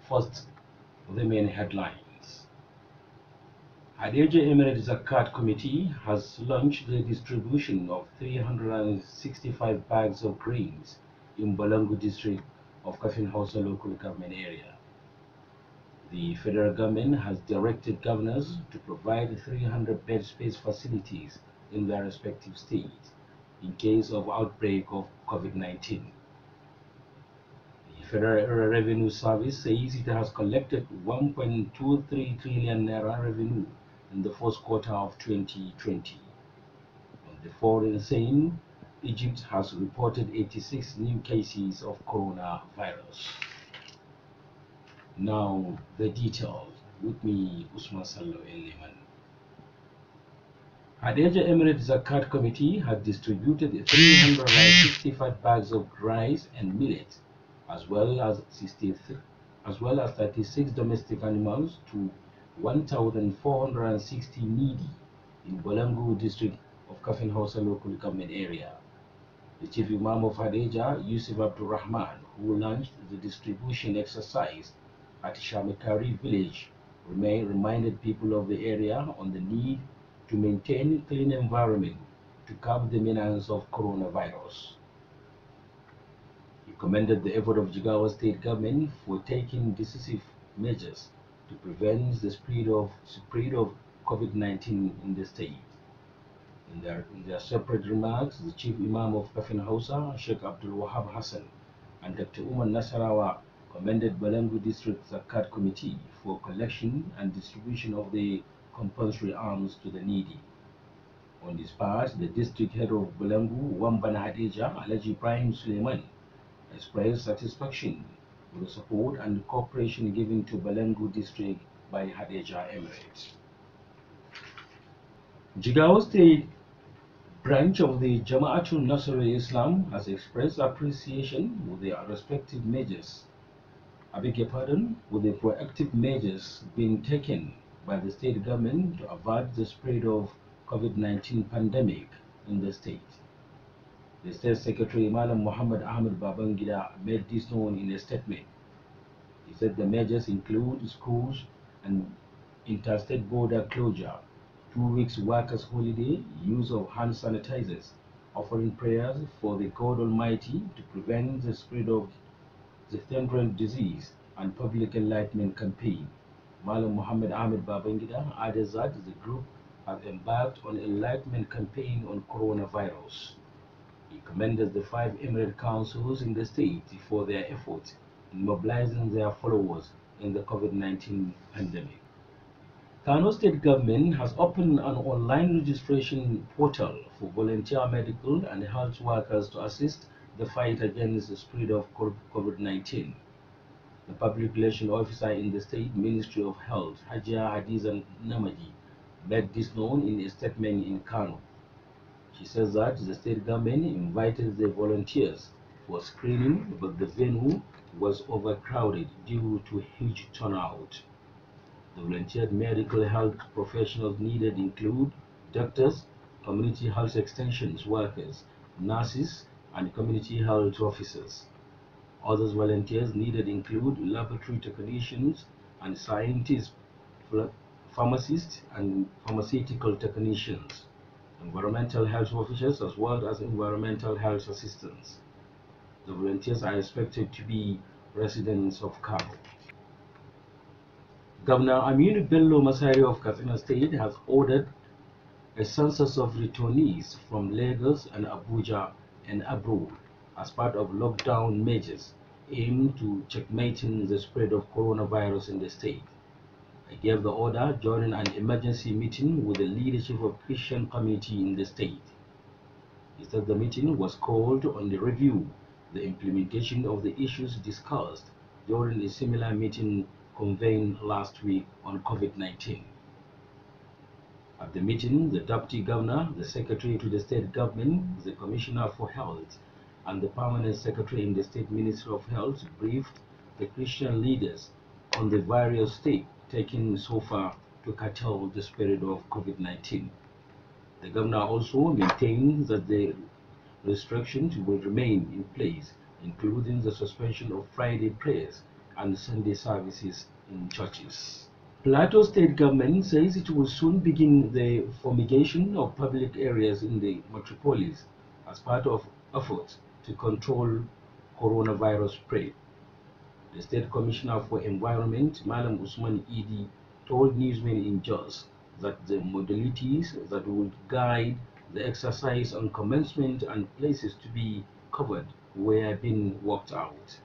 First, the main headlines. Hadejia Emirate Zakat Committee has launched the distribution of 365 bags of grains in Balangu district of Kafin Hausa local government area. The federal government has directed governors to provide 300 bed space facilities in their respective states in case of outbreak of COVID-19. The Federal Revenue Service says it has collected 1.23 trillion naira revenue in the first quarter of 2020. On the foreign scene, Egypt has reported 86 new cases of coronavirus. Now the details. With me, Usman, Sallau, Yalleman. Hadejia Emirate Zakat Committee had distributed 365 bags of rice and millet, as well as 36 domestic animals to 1,460 needy in Balangu district of Kafin Hausa local government area. The Chief Imam of Hadejia, Yusuf Abdul Rahman, who launched the distribution exercise at Shamikari village, reminded people of the area on the need to maintain a clean environment to curb the menace of coronavirus. He commended the effort of Jigawa state government for taking decisive measures to prevent the spread of COVID-19 in the state. In their separate remarks, the Chief Imam of Kafin Hausa, Sheikh Abdul Wahab Hassan, and Dr. Umar Nasarawa commended Balangu District Zakat Committee for collection and distribution of the compulsory alms to the needy. On this part, the district head of Balangu, Wambana Hadejia, Alhaji Ibrahim Suleiman, expressed satisfaction with the support and cooperation given to Balangu district by Hadejia Emirate. Jigawa State branch of the Jama'atul Nasrul Islam has expressed appreciation with the respective measures. With the proactive measures being taken by the state government to avert the spread of COVID-19 pandemic in the state. The State Secretary Malam Muhammad Ahmed Babangida made this known in a statement. He said the measures include schools and interstate border closure, 2 weeks workers' holiday, use of hand sanitizers, offering prayers for the God Almighty to prevent the spread of the temporal disease, and public enlightenment campaign. Malam Muhammad Ahmed Babangida added that the group has embarked on enlightenment campaign on coronavirus. He commended the 5 emirate councils in the state for their efforts in mobilizing their followers in the COVID-19 pandemic. Kano State Government has opened an online registration portal for volunteer medical and health workers to assist the fight against the spread of COVID-19. The public relations officer in the State Ministry of Health, Hajia Hadiza Namaji, made this known in a statement in Kano. She says that the state government invited the volunteers for screening, but the venue was overcrowded due to huge turnout. The volunteered medical health professionals needed include doctors, community health extensions workers, nurses, and community health officers. Other volunteers needed include laboratory technicians and scientists, pharmacists and pharmaceutical technicians, environmental health officers, as well as environmental health assistants. The volunteers are expected to be residents of Kano. Governor Aminu Bello Masari of Katsina State has ordered a census of returnees from Lagos and Abuja and abroad as part of lockdown measures aimed to checkmating the spread of coronavirus in the state. He gave the order during an emergency meeting with the leadership of Christian community in the state. He said the meeting was called on the review the implementation of the issues discussed during a similar meeting convened last week on COVID-19. At the meeting, the Deputy Governor, the Secretary to the State Government, the Commissioner for Health, and the Permanent Secretary in the State Ministry of Health briefed the Christian leaders on the various steps taken so far to curtail the spread of COVID-19. The Governor also maintained that the restrictions will remain in place, including the suspension of Friday prayers and Sunday services in churches. Plateau State government says it will soon begin the fumigation of public areas in the metropolis as part of efforts to control coronavirus spread. The State Commissioner for Environment, Malam Usman Idi, told newsmen in Jos that the modalities that would guide the exercise on commencement and places to be covered were being worked out.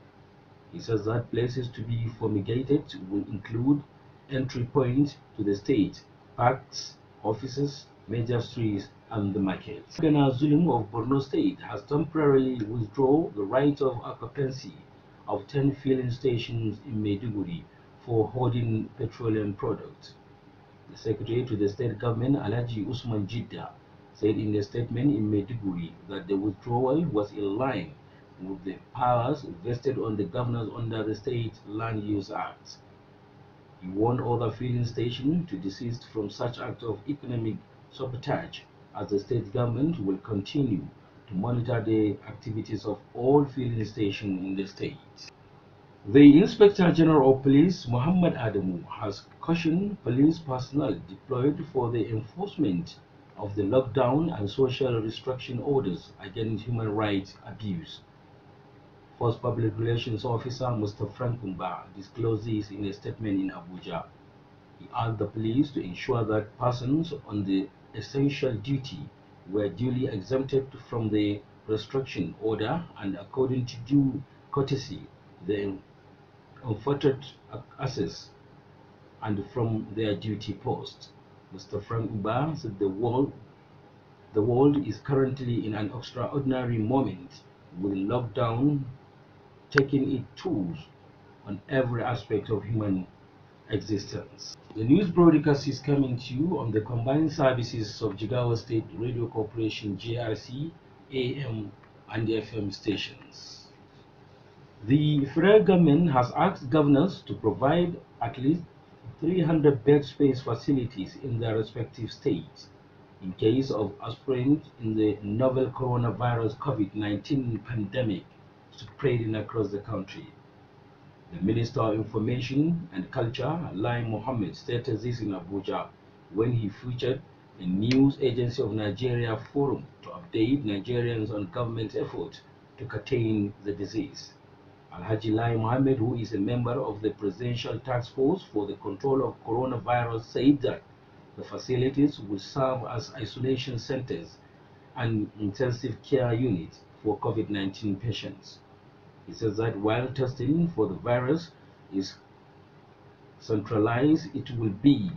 He says that places to be fumigated will include entry points to the state, parks, offices, major streets, and the markets. Governor Zulum of Borno State has temporarily withdrawn the right of occupancy of 10 filling stations in Maiduguri for holding petroleum products. The secretary to the state government, Alhaji Usman said in a statement in Maiduguri that the withdrawal was in line with the powers vested on the governors under the State Land Use Act. He warned other filling stations to desist from such act of economic sabotage, as the state government will continue to monitor the activities of all filling stations in the state. The Inspector General of Police, Muhammad Adamu, has cautioned police personnel deployed for the enforcement of the lockdown and social restriction orders against human rights abuse. First Public Relations Officer Mr. Frank Umba disclosed this in a statement in Abuja. He asked the police to ensure that persons on the essential duty were duly exempted from the restriction order and according to due courtesy, the afforded access and from their duty post. Mr. Frank Uba said the world is currently in an extraordinary moment with lockdown taking its tools on every aspect of human existence. The news broadcast is coming to you on the combined services of Jigawa State Radio Corporation JRC, AM and FM stations. The federal government has asked governors to provide at least 300 bed space facilities in their respective states in case of outbreak in the novel coronavirus COVID-19 pandemic spreading across the country. The Minister of Information and Culture, Lai Mohammed, stated this in Abuja when he featured a news agency of Nigeria forum to update Nigerians on government efforts to contain the disease. Alhaji Lai Mohammed, who is a member of the Presidential Task Force for the Control of Coronavirus, said that the facilities will serve as isolation centers and intensive care units for COVID-19 patients. He says that while testing for the virus is centralized, it will be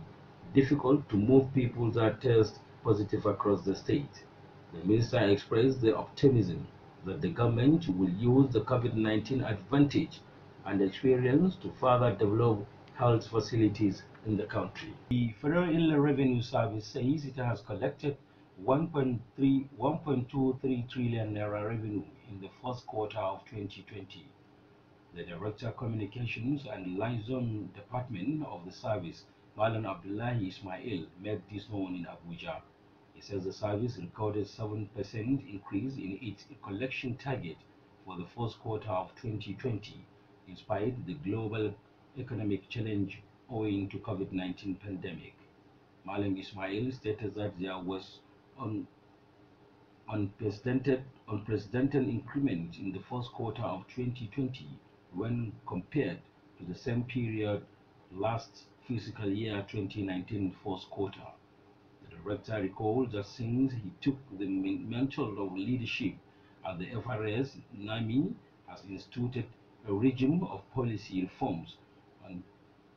difficult to move people that test positive across the state. The minister expressed the optimism that the government will use the COVID-19 advantage and experience to further develop health facilities in the country. The Federal Inland Revenue Service says it has collected 1.23 trillion naira revenue in the first quarter of 2020. The Director of Communications and Liaison Department of the service, Malan Abdullahi Ismail, made this known in Abuja. He says the service recorded 7% increase in its collection target for the first quarter of 2020, despite the global economic challenge owing to COVID-19 pandemic. Malam Ismail stated that there was unprecedented increment in the first quarter of 2020 when compared to the same period last fiscal year 2019 first quarter. The director recalled that since he took the mantle of leadership at the FRS, NAMI has instituted a regime of policy reforms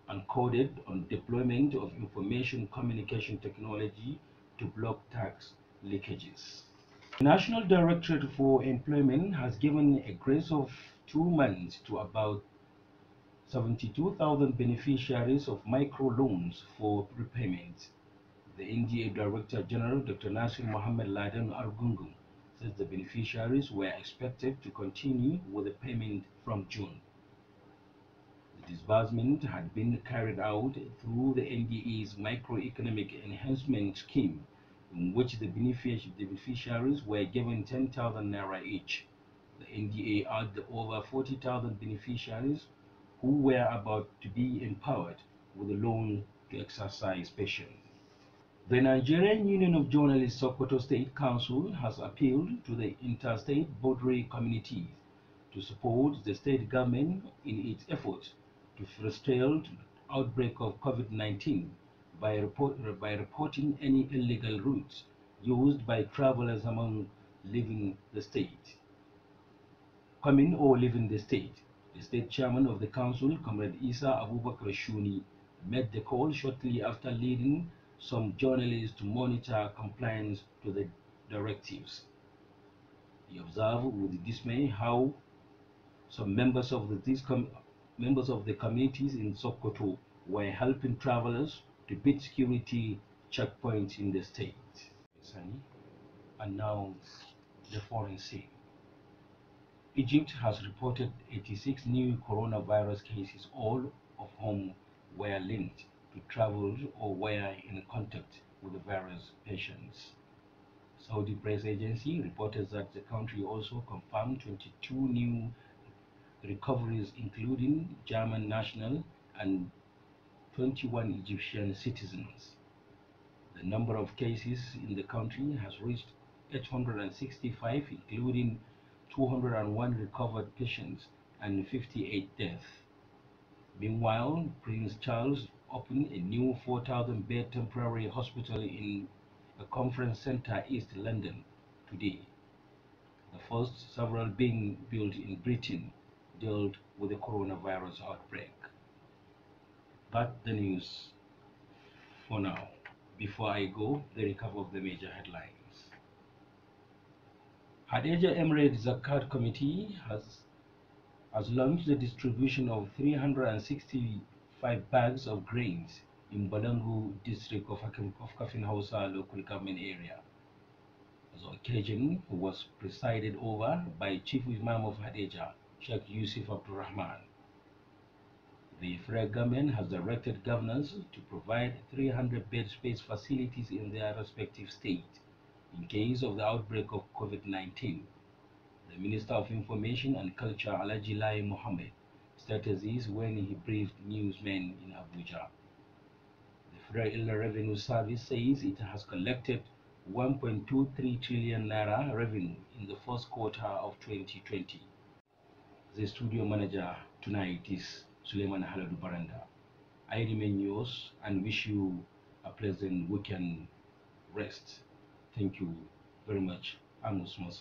and coded on deployment of information communication technology to block tax leakages. The National Directorate for Employment has given a grace of 2 months to about 72,000 beneficiaries of microloans for repayment. The NDA Director General, Dr. Nasir Mohammed Laden Argungun, says the beneficiaries were expected to continue with the payment from June. The disbursement had been carried out through the NDA's Microeconomic Enhancement Scheme, in which the beneficiaries were given 10,000 naira each. The NDA added over 40,000 beneficiaries who were about to be empowered with a loan to exercise passion. The Nigerian Union of Journalists Sokoto State Council has appealed to the interstate boundary communities to support the state government in its efforts to frustrate the outbreak of COVID-19 by reporting any illegal routes used by travelers among leaving the state. Coming or leaving the state. The state chairman of the council, Comrade Isa Abubakar Shuni, made the call shortly after leading some journalists to monitor compliance to the directives. He observed with dismay how some members of the communities in Sokoto were helping travelers to beat security checkpoints in the state. And now the foreign scene. Egypt has reported 86 new coronavirus cases, all of whom were linked to travel or were in contact with the virus patients. Saudi press agency reported that the country also confirmed 22 new recoveries, including German national and 21 Egyptian citizens. The number of cases in the country has reached 865, including 201 recovered patients and 58 deaths. Meanwhile, Prince Charles opened a new 4,000-bed temporary hospital in a conference center East London today, the first several being built in Britain dealt with the coronavirus outbreak. But the news for now. Before I go, the recap of the major headlines. Hadejia Emirate Zakat Committee has launched the distribution of 365 bags of grains in Balangu district of Kafin Hausa local government area. The occasion was presided over by Chief Imam of Hadejia, Sheikh Yusuf Abdurrahman. The federal government has directed governors to provide 300 bed space facilities in their respective states in case of the outbreak of COVID-19. The Minister of Information and Culture, Alhaji Lai Mohammed, stated this when he briefed newsmen in Abuja. The Federal Inland Revenue Service says it has collected 1.23 trillion naira revenue in the first quarter of 2020. The studio manager tonight is Suleiman Haladu Baranda. I remain yours and wish you a pleasant weekend rest. Thank you very much. I'm Usman.